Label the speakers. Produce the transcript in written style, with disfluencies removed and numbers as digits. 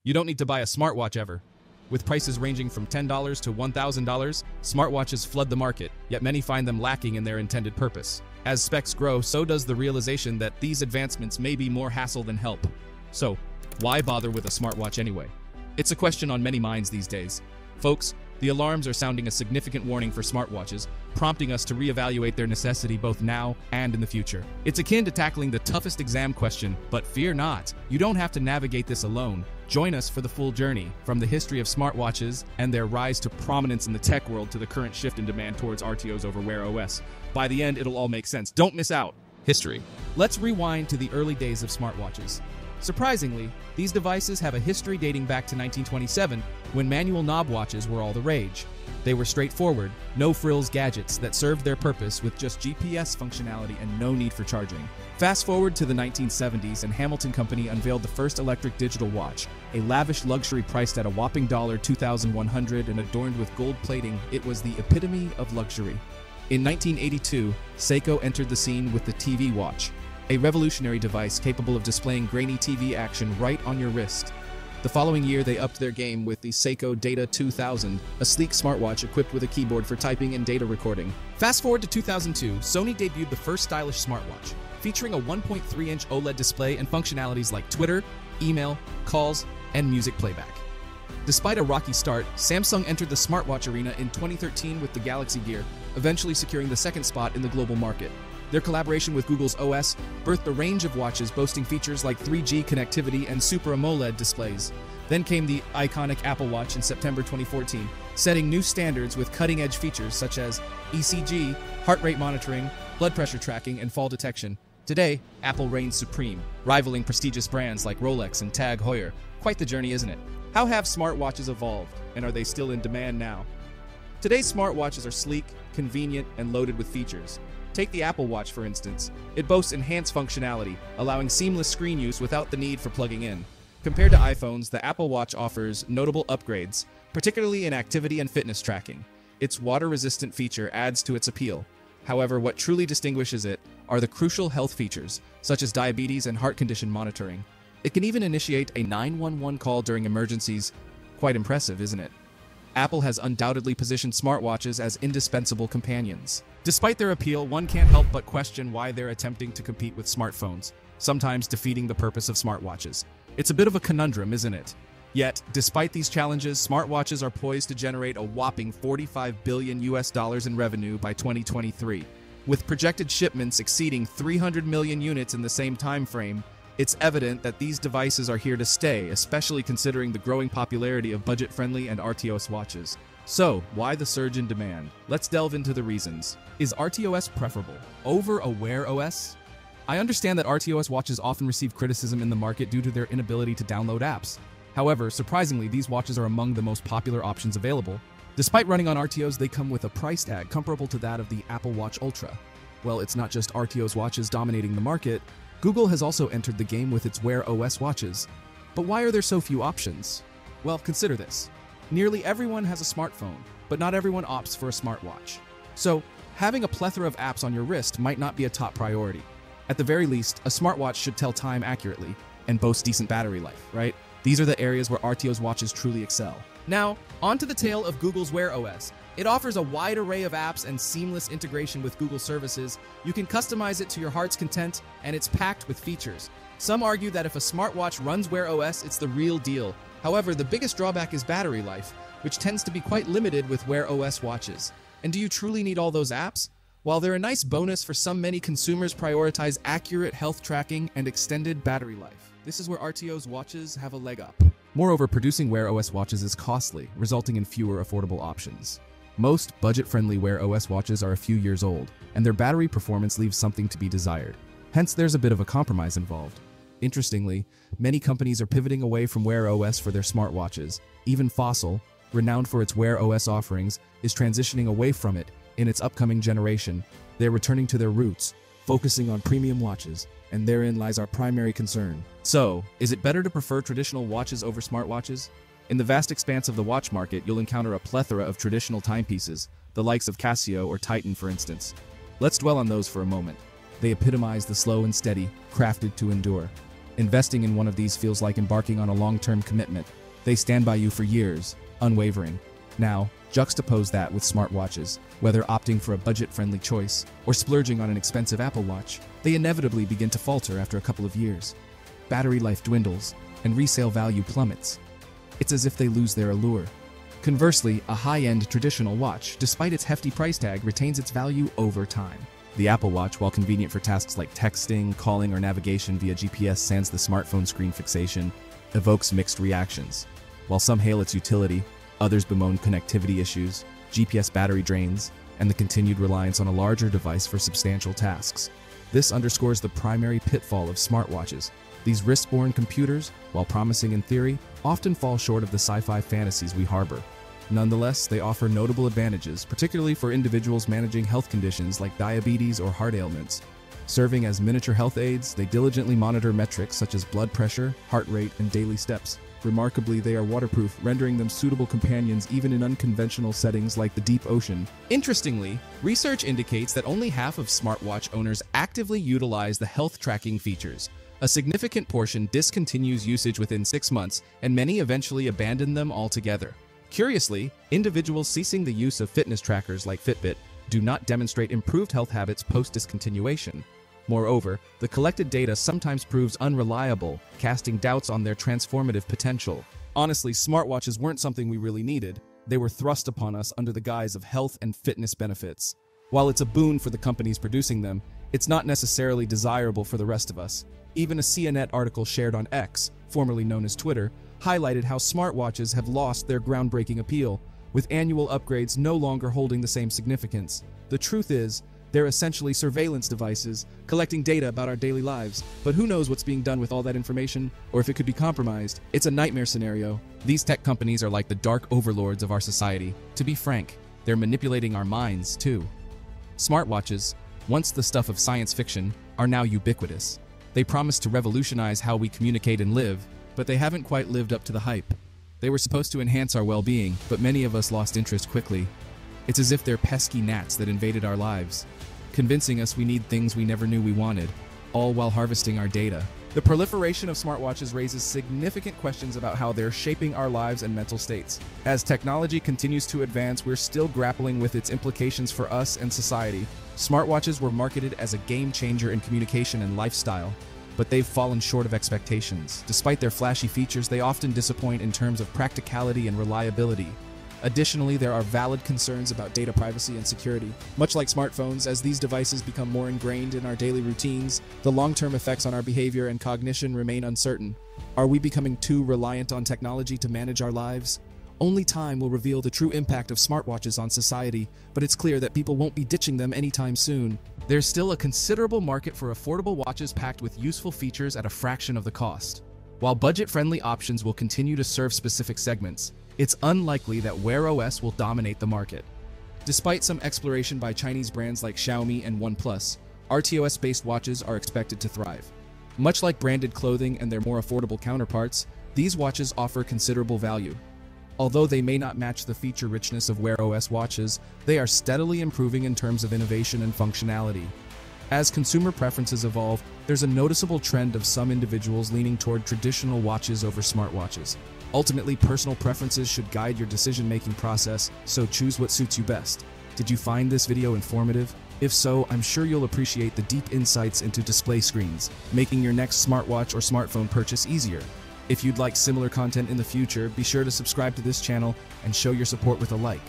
Speaker 1: You don't need to buy a smartwatch ever. With prices ranging from $10 to $1,000, smartwatches flood the market, yet many find them lacking in their intended purpose. As specs grow, so does the realization that these advancements may be more hassle than help. So, why bother with a smartwatch anyway? It's a question on many minds these days. Folks, the alarms are sounding a significant warning for smartwatches, prompting us to reevaluate their necessity both now and in the future. It's akin to tackling the toughest exam question, but fear not, you don't have to navigate this alone. Join us for the full journey, from the history of smartwatches and their rise to prominence in the tech world to the current shift in demand towards RTOs over Wear OS. By the end, it'll all make sense. Don't miss out. History. Let's rewind to the early days of smartwatches. Surprisingly, these devices have a history dating back to 1927, when manual knob watches were all the rage. They were straightforward, no-frills gadgets that served their purpose with just GPS functionality and no need for charging. Fast forward to the 1970s, and Hamilton Company unveiled the first electric digital watch, a lavish luxury priced at a whopping $2,100 and adorned with gold plating. It was the epitome of luxury. In 1982, Seiko entered the scene with the TV watch, a revolutionary device capable of displaying grainy TV action right on your wrist. The following year, they upped their game with the Seiko Data 2000, a sleek smartwatch equipped with a keyboard for typing and data recording. Fast forward to 2002, Sony debuted the first stylish smartwatch, featuring a 1.3-inch OLED display and functionalities like Twitter, email, calls, and music playback. Despite a rocky start, Samsung entered the smartwatch arena in 2013 with the Galaxy Gear, eventually securing the second spot in the global market. Their collaboration with Google's OS birthed a range of watches boasting features like 3G connectivity and Super AMOLED displays. Then came the iconic Apple Watch in September 2014, setting new standards with cutting-edge features such as ECG, heart rate monitoring, blood pressure tracking, and fall detection. Today, Apple reigns supreme, rivaling prestigious brands like Rolex and Tag Heuer. Quite the journey, isn't it? How have smartwatches evolved, and are they still in demand now? Today's smartwatches are sleek, convenient, and loaded with features. Take the Apple Watch, for instance. It boasts enhanced functionality, allowing seamless screen use without the need for plugging in. Compared to iPhones, the Apple Watch offers notable upgrades, particularly in activity and fitness tracking. Its water-resistant feature adds to its appeal. However, what truly distinguishes it are the crucial health features, such as diabetes and heart condition monitoring. It can even initiate a 911 call during emergencies. Quite impressive, isn't it? Apple has undoubtedly positioned smartwatches as indispensable companions. Despite their appeal, one can't help but question why they're attempting to compete with smartphones, sometimes defeating the purpose of smartwatches. It's a bit of a conundrum, isn't it? Yet, despite these challenges, smartwatches are poised to generate a whopping $45 billion in revenue by 2023. With projected shipments exceeding 300 million units in the same time frame, it's evident that these devices are here to stay, especially considering the growing popularity of budget-friendly and RTOS watches. So, why the surge in demand? Let's delve into the reasons. Is RTOS preferable over a Wear OS? I understand that RTOS watches often receive criticism in the market due to their inability to download apps. However, surprisingly, these watches are among the most popular options available. Despite running on RTOS, they come with a price tag comparable to that of the Apple Watch Ultra. Well, it's not just RTOS watches dominating the market. Google has also entered the game with its Wear OS watches. But why are there so few options? Well, consider this. Nearly everyone has a smartphone, but not everyone opts for a smartwatch. So, having a plethora of apps on your wrist might not be a top priority. At the very least, a smartwatch should tell time accurately and boast decent battery life, right? These are the areas where RTOS watches truly excel. Now, onto the tale of Google's Wear OS. It offers a wide array of apps and seamless integration with Google services. You can customize it to your heart's content, and it's packed with features. Some argue that if a smartwatch runs Wear OS, it's the real deal. However, the biggest drawback is battery life, which tends to be quite limited with Wear OS watches. And do you truly need all those apps? While they're a nice bonus for some, many consumers prioritize accurate health tracking and extended battery life. This is where RTOS watches have a leg up. Moreover, producing Wear OS watches is costly, resulting in fewer affordable options. Most budget-friendly Wear OS watches are a few years old, and their battery performance leaves something to be desired. Hence, there's a bit of a compromise involved. Interestingly, many companies are pivoting away from Wear OS for their smartwatches. Even Fossil, renowned for its Wear OS offerings, is transitioning away from it in its upcoming generation. They're returning to their roots, focusing on premium watches, and therein lies our primary concern. So, is it better to prefer traditional watches over smartwatches? In the vast expanse of the watch market, you'll encounter a plethora of traditional timepieces, the likes of Casio or Titan, for instance. Let's dwell on those for a moment. They epitomize the slow and steady, crafted to endure. Investing in one of these feels like embarking on a long-term commitment. They stand by you for years, unwavering. Now, juxtapose that with smartwatches. Whether opting for a budget-friendly choice or splurging on an expensive Apple Watch, they inevitably begin to falter after a couple of years. Battery life dwindles, and resale value plummets. It's as if they lose their allure. Conversely, a high-end traditional watch, despite its hefty price tag, retains its value over time. The Apple Watch, while convenient for tasks like texting, calling, or navigation via GPS sans the smartphone screen fixation, evokes mixed reactions. While some hail its utility, others bemoan connectivity issues, GPS battery drains, and the continued reliance on a larger device for substantial tasks. This underscores the primary pitfall of smartwatches. These wrist-borne computers, while promising in theory, often fall short of the sci-fi fantasies we harbor. Nonetheless, they offer notable advantages, particularly for individuals managing health conditions like diabetes or heart ailments. Serving as miniature health aids, they diligently monitor metrics such as blood pressure, heart rate, and daily steps. Remarkably, they are waterproof, rendering them suitable companions even in unconventional settings like the deep ocean. Interestingly, research indicates that only half of smartwatch owners actively utilize the health tracking features. A significant portion discontinues usage within 6 months, and many eventually abandon them altogether. Curiously, individuals ceasing the use of fitness trackers like Fitbit do not demonstrate improved health habits post-discontinuation. Moreover, the collected data sometimes proves unreliable, casting doubts on their transformative potential. Honestly, smartwatches weren't something we really needed. They were thrust upon us under the guise of health and fitness benefits. While it's a boon for the companies producing them, it's not necessarily desirable for the rest of us. Even a CNN article shared on X, formerly known as Twitter, highlighted how smartwatches have lost their groundbreaking appeal, with annual upgrades no longer holding the same significance. The truth is, they're essentially surveillance devices, collecting data about our daily lives. But who knows what's being done with all that information, or if it could be compromised? It's a nightmare scenario. These tech companies are like the dark overlords of our society. To be frank, they're manipulating our minds, too. Smartwatches, once the stuff of science fiction, are now ubiquitous. They promise to revolutionize how we communicate and live, but they haven't quite lived up to the hype. They were supposed to enhance our well-being, but many of us lost interest quickly. It's as if they're pesky gnats that invaded our lives, convincing us we need things we never knew we wanted, all while harvesting our data. The proliferation of smartwatches raises significant questions about how they're shaping our lives and mental states. As technology continues to advance, we're still grappling with its implications for us and society. Smartwatches were marketed as a game changer in communication and lifestyle, but they've fallen short of expectations. Despite their flashy features, they often disappoint in terms of practicality and reliability. Additionally, there are valid concerns about data privacy and security. Much like smartphones, as these devices become more ingrained in our daily routines, the long-term effects on our behavior and cognition remain uncertain. Are we becoming too reliant on technology to manage our lives? Only time will reveal the true impact of smartwatches on society, but it's clear that people won't be ditching them anytime soon. There's still a considerable market for affordable watches packed with useful features at a fraction of the cost. While budget-friendly options will continue to serve specific segments, it's unlikely that Wear OS will dominate the market. Despite some exploration by Chinese brands like Xiaomi and OnePlus, RTOS-based watches are expected to thrive. Much like branded clothing and their more affordable counterparts, these watches offer considerable value. Although they may not match the feature richness of Wear OS watches, they are steadily improving in terms of innovation and functionality. As consumer preferences evolve, there's a noticeable trend of some individuals leaning toward traditional watches over smartwatches. Ultimately, personal preferences should guide your decision-making process, so choose what suits you best. Did you find this video informative? If so, I'm sure you'll appreciate the deep insights into display screens, making your next smartwatch or smartphone purchase easier. If you'd like similar content in the future, be sure to subscribe to this channel and show your support with a like.